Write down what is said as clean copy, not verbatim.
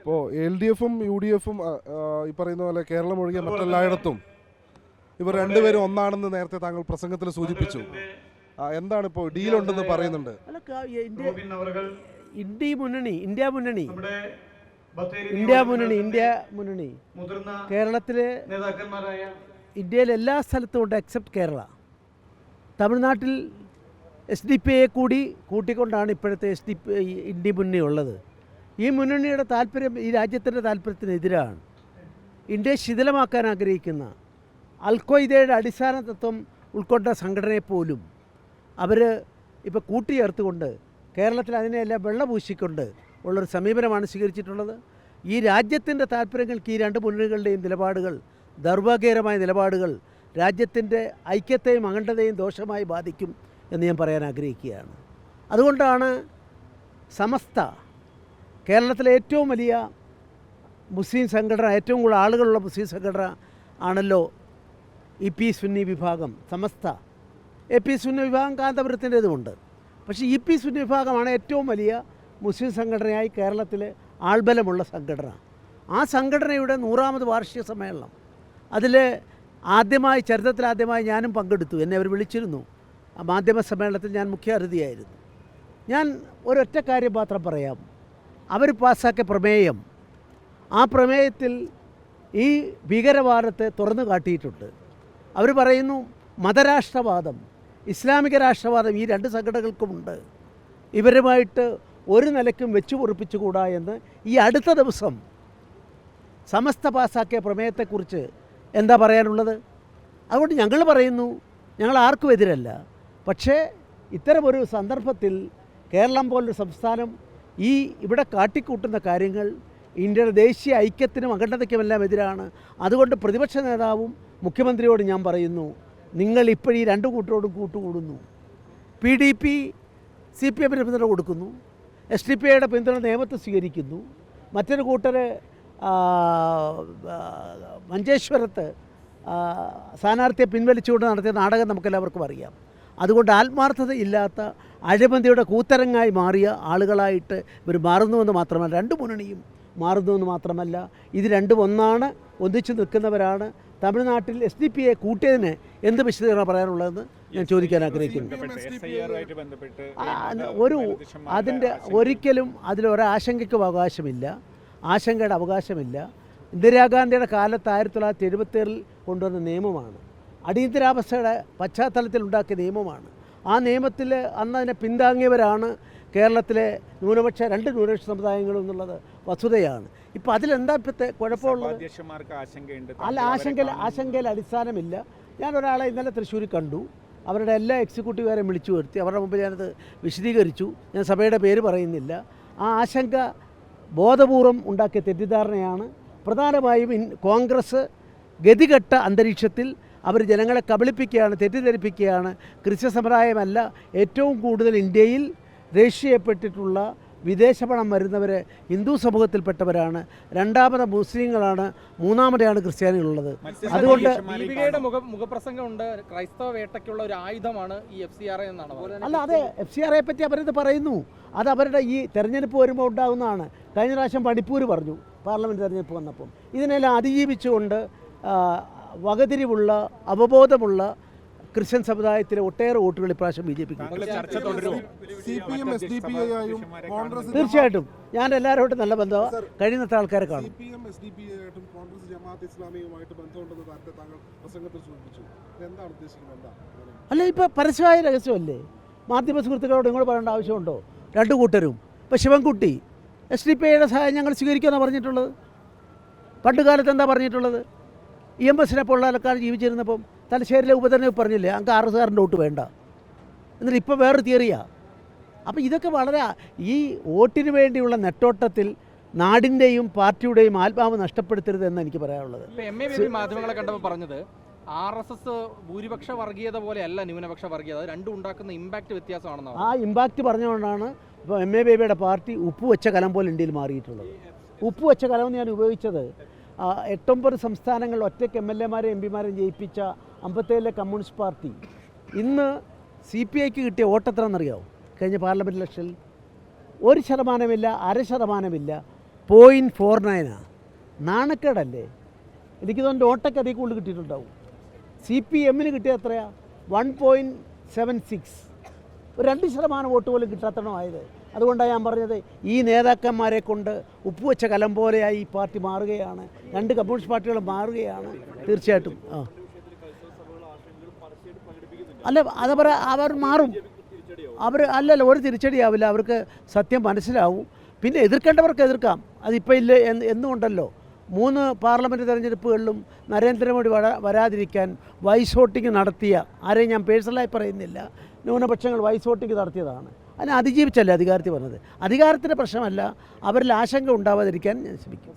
ഇപ്പോൾ LDFും UDFും ഈ പറയുന്ന പോലെ കേരളം ഒഴികെ മറ്റെല്ലായിടത്തും ഇവർ രണ്ടുപേരും ഒന്നാണെന്ന് നേരത്തെ താങ്കൾ പ്രസംഗത്തിൽ സൂചിപ്പിച്ചു. എന്താണ് ഇപ്പോൾ ഡീലുണ്ടെന്ന് പറയുന്നുണ്ട്? ഇന്ത്യ മുന്നണി കേരളത്തിലെ ഇന്ത്യയിൽ എല്ലാ സ്ഥലത്തും ഉണ്ട് എക്സെപ്റ്റ് കേരള. തമിഴ്നാട്ടിൽ SDP-യെ കൂടി കൂട്ടിക്കൊണ്ടാണ് ഇപ്പോഴത്തെ ഇന്ത്യ മുന്നണി ഉള്ളത്. ഈ മുന്നണിയുടെ താല്പര്യം ഈ രാജ്യത്തിൻ്റെ താല്പര്യത്തിനെതിരാണ്. ഇന്ത്യയെ ശിഥിലമാക്കാൻ ആഗ്രഹിക്കുന്ന അൽഖ്വയ്ദയുടെ അടിസ്ഥാന തത്വം ഉൾക്കൊണ്ട സംഘടനയെപ്പോലും അവർ ഇപ്പോൾ കൂട്ടിച്ചേർത്തുകൊണ്ട് കേരളത്തിൽ അതിനെയെല്ലാം വെള്ളപൂശിക്കൊണ്ട് ഉള്ളൊരു സമീപനമാണ് സ്വീകരിച്ചിട്ടുള്ളത്. ഈ രാജ്യത്തിൻ്റെ താല്പര്യങ്ങൾക്ക് ഈ രണ്ട് മുന്നണികളുടെയും നിലപാടുകൾ, ദൗർഭാഗ്യകരമായ നിലപാടുകൾ, രാജ്യത്തിൻ്റെ ഐക്യത്തെയും അഖണ്ഡതയും ദോഷമായി ബാധിക്കും എന്ന് ഞാൻ പറയാൻ ആഗ്രഹിക്കുകയാണ്. അതുകൊണ്ടാണ് സമസ്ത, കേരളത്തിലെ ഏറ്റവും വലിയ മുസ്ലിം സംഘടന, ഏറ്റവും കൂടുതൽ ആളുകളുള്ള മുസ്ലിം സംഘടന ആണല്ലോ EP സുന്നി വിഭാഗം സമസ്ത. AP സുന്നി വിഭാഗം കാന്തപുരത്തിൻ്റേതുമുണ്ട്. പക്ഷേ EP സുന്നി വിഭാഗമാണ് ഏറ്റവും വലിയ മുസ്ലിം സംഘടനയായി കേരളത്തിലെ ആൾബലമുള്ള സംഘടന. ആ സംഘടനയുടെ 100ാമത് വാർഷിക സമ്മേളനം, അതിൽ ചരിത്രത്തിലാദ്യമായി ഞാനും പങ്കെടുത്തു. എന്നെ അവർ വിളിച്ചിരുന്നു. ആ മാധ്യമ സമ്മേളനത്തിൽ ഞാൻ മുഖ്യ അതിഥിയായിരുന്നു. ഞാൻ ഒരൊറ്റ കാര്യം മാത്രം പറയാം. അവർ പാസ്സാക്കിയ പ്രമേയം, ആ പ്രമേയത്തിൽ ഈ ഭീകരവാദത്തെ തുറന്നു കാട്ടിയിട്ടുണ്ട്. അവർ പറയുന്നു മതരാഷ്ട്രവാദം, ഇസ്ലാമിക രാഷ്ട്രവാദം ഈ രണ്ട് സംഘടനകൾക്കുമുണ്ട്. ഇവരുമായിട്ട് ഒരു നിലയ്ക്കും വെച്ചു പൊറുപ്പിച്ചുകൂടാ എന്ന് ഈ അടുത്ത ദിവസം സമസ്ത പാസ്സാക്കിയ പ്രമേയത്തെക്കുറിച്ച് എന്താ പറയാനുള്ളത്? അതുകൊണ്ട് ഞങ്ങൾ പറയുന്നു, ഞങ്ങൾ ആർക്കും എതിരല്ല. പക്ഷേ ഇത്തരമൊരു സന്ദർഭത്തിൽ കേരളം പോലൊരു സംസ്ഥാനം ഇവിടെ കാട്ടിക്കൂട്ടുന്ന കാര്യങ്ങൾ ഇന്ത്യയുടെ ദേശീയ ഐക്യത്തിനും അഖണ്ഡതയ്ക്കുമെല്ലാം എതിരാണ്. അതുകൊണ്ട് പ്രതിപക്ഷ നേതാവും മുഖ്യമന്ത്രിയോട് ഞാൻ പറയുന്നു, നിങ്ങൾ ഇപ്പോൾ ഈ രണ്ട് കൂട്ടരോടും കൂട്ടുകൂടുന്നു. PDP CPM-ന് പിന്തുണ കൊടുക്കുന്നു, SDP-യുടെ പിന്തുണ നിയമത്തെ സ്വീകരിക്കുന്നു, മറ്റൊരു കൂട്ടർ മഞ്ചേശ്വരത്ത് സ്ഥാനാർത്ഥിയെ പിൻവലിച്ചുകൊണ്ട് നടത്തിയ നാടകം നമുക്കെല്ലാവർക്കും അറിയാം. അതുകൊണ്ട് ആത്മാർത്ഥതയില്ലാത്ത അഴിമതിയുടെ കൂത്തരങ്ങായി മാറിയ ആളുകളായിട്ട് ഇവർ മാറുന്നുവെന്ന് മാത്രമല്ല, രണ്ട് മുന്നണിയും മാറുന്നുവെന്ന് മാത്രമല്ല, ഇത് രണ്ടും ഒന്നാണ്, ഒന്നിച്ചു നിൽക്കുന്നവരാണ്. തമിഴ്നാട്ടിൽ SDP-യെ കൂട്ടിയതിന് എന്ത് വിശദീകരണം പറയാനുള്ളതെന്ന് ഞാൻ ചോദിക്കാൻ ആഗ്രഹിക്കുന്നു. ഒരിക്കലും അതിലൊരാശങ്കയ്ക്കും അവകാശമില്ല, ആശങ്കയുടെ അവകാശമില്ല. ഇന്ദിരാഗാന്ധിയുടെ കാലത്ത് 1977 കൊണ്ടുവന്ന നിയമമാണ്, അടിയന്തരാവസ്ഥയുടെ പശ്ചാത്തലത്തിൽ ഉണ്ടാക്കിയ നിയമമാണ്. ആ നിയമത്തിൽ അന്ന് അതിനെ പിന്താങ്ങിയവരാണ് കേരളത്തിലെ രണ്ട് ന്യൂനപക്ഷ സമുദായങ്ങളും എന്നുള്ളത് വസ്തുതയാണ്. ഇപ്പോൾ അതിലെന്താ ഇപ്പോഴത്തെ കുഴപ്പമുള്ളത്? അല്ല, ആശങ്കയിൽ അടിസ്ഥാനമില്ല. ഞാനൊരാളെ ഇന്നലെ തൃശ്ശൂരിൽ കണ്ടു. അവരുടെ എല്ലാ എക്സിക്യൂട്ടീവുകാരെയും വിളിച്ചു വരുത്തി. അവരുടെ മുമ്പിൽ ഞാനത് വിശദീകരിച്ചു. ഞാൻ സഭയുടെ പേര് പറയുന്നില്ല. ആ ആശങ്ക ബോധപൂർവം ഉണ്ടാക്കിയ തെറ്റിദ്ധാരണയാണ്. പ്രധാനമായും കോൺഗ്രസ് ഗതികെട്ട അന്തരീക്ഷത്തിൽ അവർ ജനങ്ങളെ കബളിപ്പിക്കുകയാണ്, തെറ്റിദ്ധരിപ്പിക്കുകയാണ്. ക്രിസ്ത്യ സമുദായമല്ല ഏറ്റവും കൂടുതൽ ഇന്ത്യയിൽ രജിസ്റ്റർ ചെയ്യപ്പെട്ടിട്ടുള്ള വിദേശ പണം വരുന്നവർ ഹിന്ദു സമൂഹത്തിൽപ്പെട്ടവരാണ്, രണ്ടാമത് മുസ്ലിങ്ങളാണ്, മൂന്നാമതെയാണ് ക്രിസ്ത്യാനികളുള്ളത്. അതുകൊണ്ട് ദീപികയുടെ മുഖപ്രസംഗം ഉണ്ട്, ക്രൈസ്തവ വേട്ടയ്ക്കുള്ള ഒരു ആയുധമാണ് ഈ FCRA എന്നാണ്. അല്ല, അതെ, FCRA പറ്റി അവരിത് പറയുന്നു. അത് അവരുടെ ഈ തെരഞ്ഞെടുപ്പ് വരുമ്പോൾ ഉണ്ടാകുന്നതാണ്. കഴിഞ്ഞ പ്രാവശ്യം മണിപ്പൂർ പറഞ്ഞു, പാർലമെൻറ്റ് തെരഞ്ഞെടുപ്പ് വന്നപ്പോൾ. ഇതിനെല്ലാം അതിജീവിച്ചുകൊണ്ട് വകതിരിവുള്ള അവബോധമുള്ള ക്രിസ്ത്യൻ സമുദായത്തിലെ ഒട്ടേറെ വോട്ടുകൾ ഇപ്രാവശ്യം BJP-ക്ക്. തീർച്ചയായിട്ടും ഞാൻ എല്ലാവരോടും നല്ല ബന്ധമാണ്, കഴിയുന്നത്ര ആൾക്കാരെ കാണും. അല്ല, ഇപ്പോൾ പരസ്യമായ രഹസ്യമല്ലേ, മാധ്യമ സുഹൃത്തുക്കളോട് നിങ്ങൾ പറയേണ്ട ആവശ്യമുണ്ടോ? രണ്ടു കൂട്ടരും. ഇപ്പോൾ ശിവൻകുട്ടി SDP-യുടെ സഹായം ഞങ്ങൾ സ്വീകരിക്കുമെന്നാണ് പറഞ്ഞിട്ടുള്ളത്. പണ്ട് കാലത്ത് എന്താ പറഞ്ഞിട്ടുള്ളത്? EMS-നെ പോലുള്ള ആൾക്കാർ ജീവിച്ചിരുന്നപ്പം തലശ്ശേരിയിലെ ഉപതെരഞ്ഞെടുപ്പ് പറഞ്ഞില്ലേ, അങ്ങ് RS വോട്ട് വേണ്ട, എന്നിട്ട് ഇപ്പോൾ വേറൊരു തിയറിയാണ്. അപ്പോൾ ഇതൊക്കെ വളരെ ഈ വോട്ടിന് വേണ്ടിയുള്ള നെട്ടോട്ടത്തിൽ നാടിൻ്റെയും പാർട്ടിയുടെയും ആത്മാവ് നഷ്ടപ്പെടുത്തരുത് എന്ന് എനിക്ക് പറയാനുള്ളത്. MABB മാധ്യമങ്ങളെ കണ്ടപ്പോൾ പറഞ്ഞത് RSS ഭൂരിപക്ഷ വർഗീയത പോലെയല്ല ന്യൂനപക്ഷ വർഗീയത, രണ്ടും ഉണ്ടാക്കുന്ന ഇമ്പാക്റ്റ് വ്യത്യാസമാണെന്നാണ്. ആ ഇമ്പാക്റ്റ് പറഞ്ഞുകൊണ്ടാണ് ഇപ്പോൾ MABB-യുടെ പാർട്ടി ഉപ്പുവെച്ച കലം പോലെ ഇന്ത്യയിൽ മാറിയിട്ടുള്ളത്. ഉപ്പുവെച്ച കലം എന്ന് ഞാൻ ഉപയോഗിച്ചത് 8-9 സംസ്ഥാനങ്ങളിൽ ഒറ്റയ്ക്ക് MLA-മാരെ MP-മാരെയും ജയിപ്പിച്ച 57-ലെ കമ്മ്യൂണിസ്റ്റ് പാർട്ടി ഇന്ന് CPI-ക്ക് കിട്ടിയ വോട്ട് എത്രയെന്നറിയാമോ? കഴിഞ്ഞ പാർലമെൻറ്റ് ഇലക്ഷനിൽ 1% 0.5%. 0.49 നാണക്കേടല്ലേ? എനിക്ക് തോന്നുന്നു ഓട്ടയ്ക്ക് അതിൽ കൂടുതൽ കിട്ടിയിട്ടുണ്ടാവും. CPM കിട്ടിയ എത്രയാ? 1.76. ഒരു 2% വോട്ട് പോലും കിട്ടാത്തണോ ആയത്. അതുകൊണ്ടാണ് ഞാൻ പറഞ്ഞത്, ഈ നേതാക്കന്മാരെ കൊണ്ട് ഉപ്പുവെച്ച കലം പോലെയായി ഈ പാർട്ടി മാറുകയാണ്. 2 കമ്മ്യൂണിസ്റ്റ് പാർട്ടികൾ മാറുകയാണ് തീർച്ചയായിട്ടും. അല്ല, അത് അവർ മാറും. അല്ലല്ല, ഒരു തിരിച്ചടിയാവില്ല. അവർക്ക് സത്യം മനസ്സിലാവും. പിന്നെ എതിർക്കേണ്ടവർക്ക് എതിർക്കാം. അതിപ്പോൾ ഇല്ല എന്നുമുണ്ടല്ലോ. 3 പാർലമെൻറ്റ് തെരഞ്ഞെടുപ്പുകളിലും നരേന്ദ്രമോദി വരാതിരിക്കാൻ വൈസ് വോട്ടിംഗ് നടത്തിയ ആരെയും ഞാൻ പേഴ്സണലായി പറയുന്നില്ല, ന്യൂനപക്ഷങ്ങൾ വൈസ് വോട്ടിംഗ് നടത്തിയതാണ്. അതിനെ അതിജീവിച്ചല്ലേ അധികാരത്തിൽ വന്നത്. അധികാരത്തിൻ്റെ പ്രശ്നമല്ല, അവരിൽ ആശങ്ക ഉണ്ടാവാതിരിക്കാൻ ഞാൻ ശ്രമിക്കും.